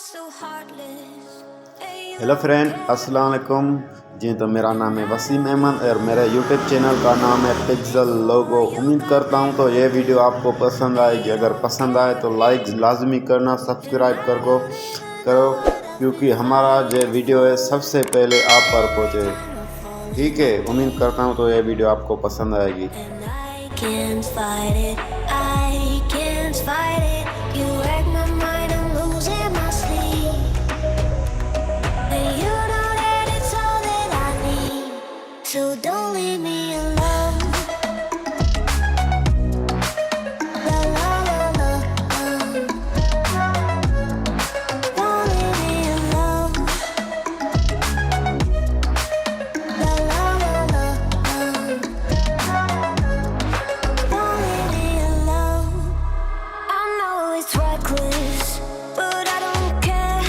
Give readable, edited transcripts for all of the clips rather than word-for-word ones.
so heartless. Hey, you hello don't friend, care. अस्सलाम वालेकुम जी। तो मेरा नाम है वसीम अहमद और मेरे यूट्यूब चैनल का नाम है पिक्सल लोगो। उम्मीद करता हूँ तो ये वीडियो आपको पसंद आएगी। अगर पसंद आए तो लाइक लाजमी करना, सब्सक्राइब करो क्योंकि हमारा जो वीडियो है सबसे पहले आप पर पहुँचे। ठीक है, उम्मीद करता हूँ तो ये वीडियो आपको पसंद आएगी। And I can't fight it. I can't fight it. You wreck my mind. I'm losing my sleep. And you know that it's all that I need. So don't leave me alone. La la la la. Don't leave me alone. La la la la. Don't leave me alone. I know it's reckless, but I don't care.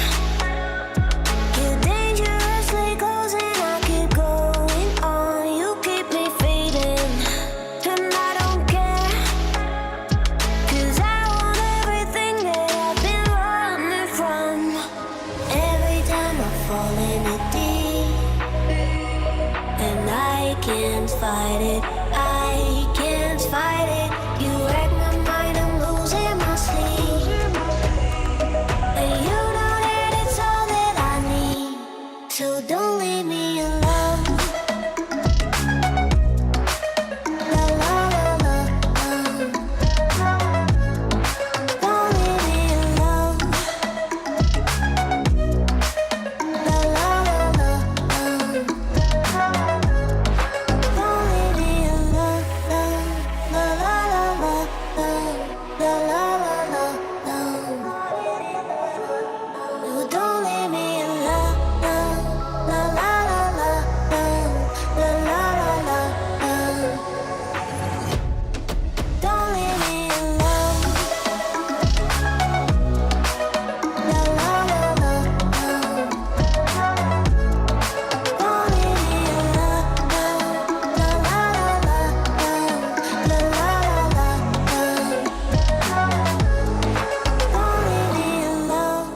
You're dangerously close and I keep going on. You keep me fading, and I don't care. 'Cause I want everything that I've been running from. Every time I fall in it deep, and I can't fight it. I can't fight it. You wreck my mind. I'm losing my sleep. And you know that it's all that I need. So don't leave me alone. La la la la. Don't leave me alone. La la la la. Don't leave me alone. La la la la. La la la la. No, don't leave me alone. La la la la. La la la la. Don't leave me alone. La la la la. Don't leave me alone. La la la la. La la la la. Don't leave me alone.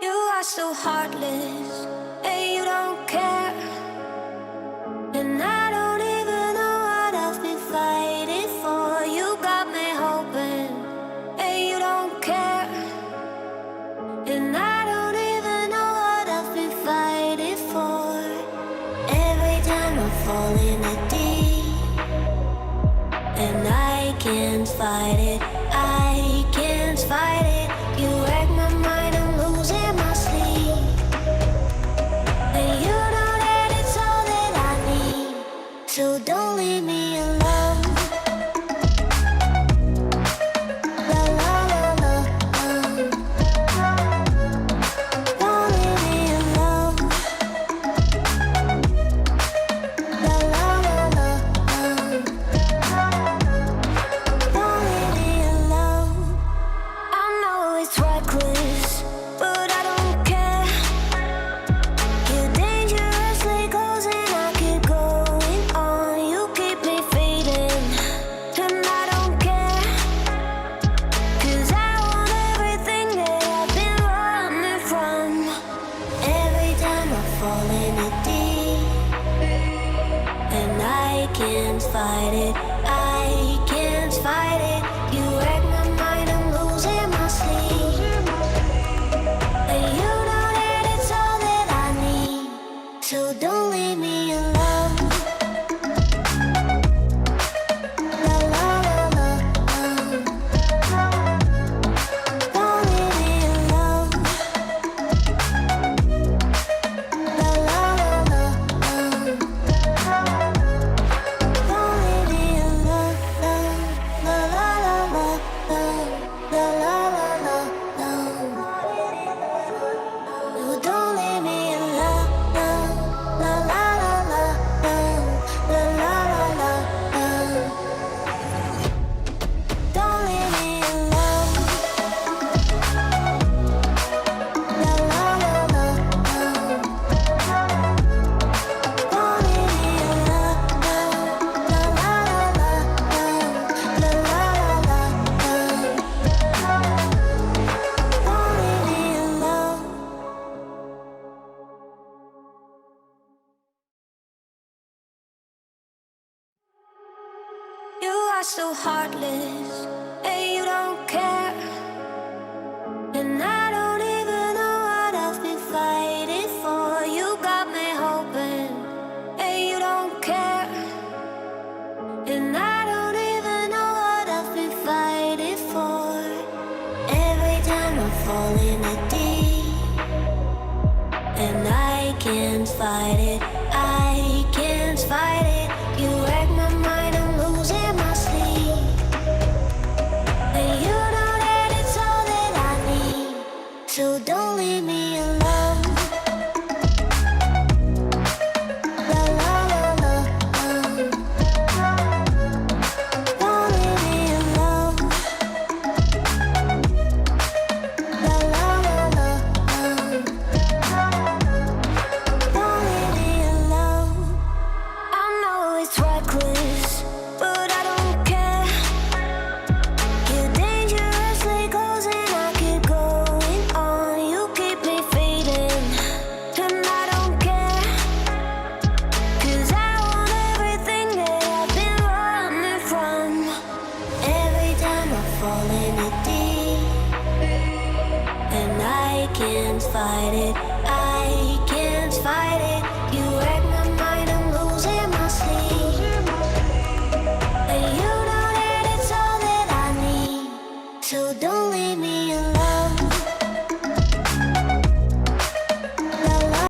You are so heartless, and you don't care. And I don't even know what I've been fighting for. You got me hoping, and you don't care. And I don't even know what I've been fighting for. Every time I fall in it deep, and I can't fight it. I can't fight it. You wreck my mind. I'm losing my sleep. And you know that it's all that I need. So don't leave me alone. La la la la. Don't leave me alone. La la la la. Don't leave me alone. I know it's reckless, but I don't care. You're dangerously close and I keep going on. You keep me fading, and I don't care. 'Cause I want everything that I've been running from. Every time I fall in it deep, and I can't fight it. I can't fight it. You wreck my mind. I'm losing my sleep. And you know that it's all that I need. So don't leave me alone. La la la la. Don't leave me alone. La la la la. Don't leave me alone. La la so heartless.